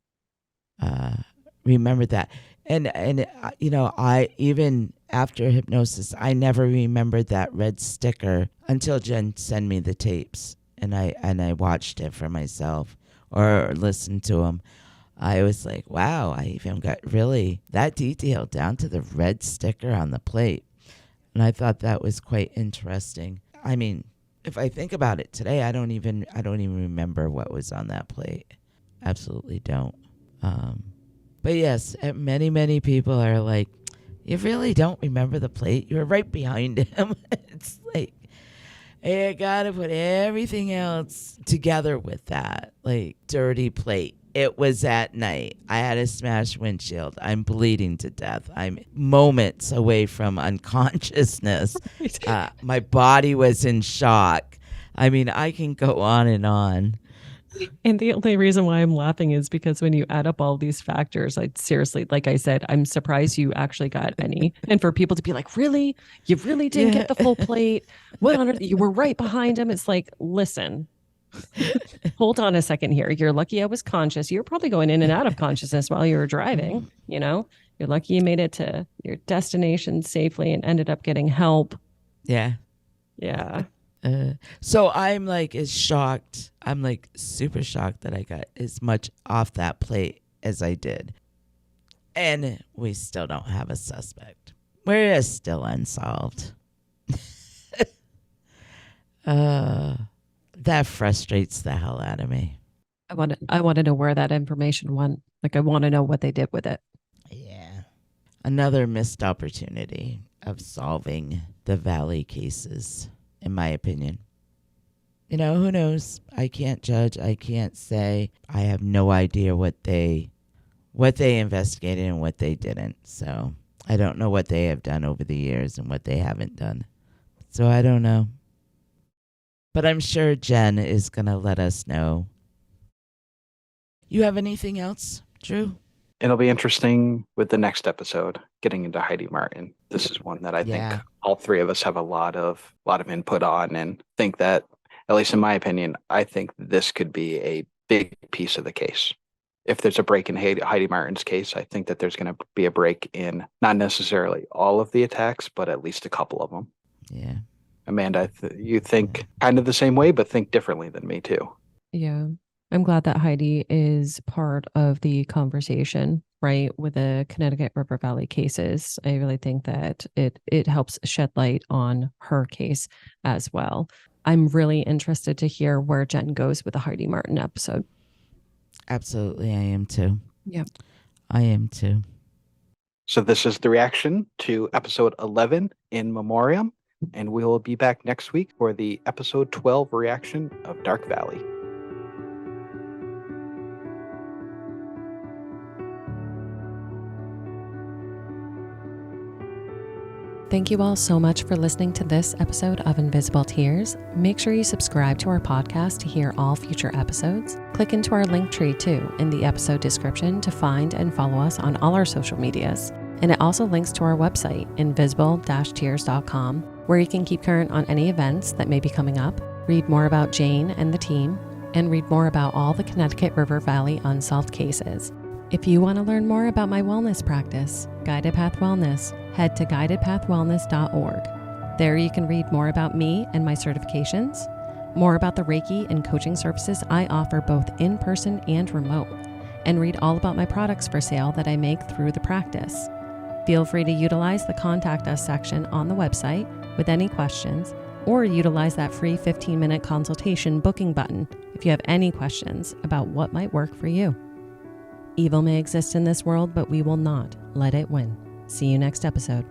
that. And I even after hypnosis, I never remembered that red sticker until Jen sent me the tapes, and I watched it for myself or listened to them. I was like, wow, I even got really that detailed down to the red sticker on the plate. And I thought that was quite interesting. I mean, if I think about it today, I don't even remember what was on that plate. Absolutely don't. But yes, many people are like, you really don't remember the plate? You were right behind him. It's like, hey, I gotta put everything else together with that, like dirty plate. It was at night. I had a smashed windshield. I'm bleeding to death. I'm moments away from unconsciousness. My body was in shock. I mean, I can go on and on. And the only reason why I'm laughing is because when you add up all these factors, I seriously, like I said, I'm surprised you actually got any. And for people to be like, really? You really didn't get the full plate? What on earth? You were right behind him. It's like, listen, hold on a second here. You're lucky I was conscious. You're probably going in and out of consciousness while you were driving. You know, you're lucky you made it to your destination safely and ended up getting help. Yeah. Yeah. So I'm like as shocked. I'm like super shocked that I got as much off that plate as I did. And we still don't have a suspect. We're still unsolved. That frustrates the hell out of me. I want to know where that information went. Like, I want to know what they did with it. Yeah. Another missed opportunity of solving the Valley cases, in my opinion. You know, who knows? I can't judge. I can't say. I have no idea what they investigated and what they didn't. So I don't know what they have done over the years and what they haven't done. So I don't know. But I'm sure Jen is going to let us know. You have anything else, Drew? It'll be interesting with the next episode, getting into Heidi Martin. This is one that I think all three of us have a lot of input on, and think that, at least in my opinion, I think this could be a big piece of the case. If there's a break in Heidi Martin's case, I think that there's going to be a break in not necessarily all of the attacks, but at least a couple of them. Yeah. Amanda, you think kind of the same way, but think differently than me too. Yeah. I'm glad that Heidi is part of the conversation, right, with the Connecticut River Valley cases. I really think that it helps shed light on her case as well. I'm really interested to hear where Jen goes with the Heidi Martin episode. Absolutely, I am too. Yep. I am too. So this is the reaction to episode 11 in Memoriam, and we will be back next week for the episode 12 reaction of Dark Valley. Thank you all so much for listening to this episode of Invisible Tears. Make sure you subscribe to our podcast to hear all future episodes. Click into our link tree too in the episode description to find and follow us on all our social medias. And it also links to our website, invisible-tears.com, where you can keep current on any events that may be coming up, read more about Jane and the team, and read more about all the Connecticut River Valley unsolved cases. If you want to learn more about my wellness practice, Guided Path Wellness, head to guidedpathwellness.org. There you can read more about me and my certifications, more about the Reiki and coaching services I offer both in person and remote, and read all about my products for sale that I make through the practice. Feel free to utilize the Contact Us section on the website with any questions, or utilize that free 15-minute consultation booking button if you have any questions about what might work for you. Evil may exist in this world, but we will not let it win. See you next episode.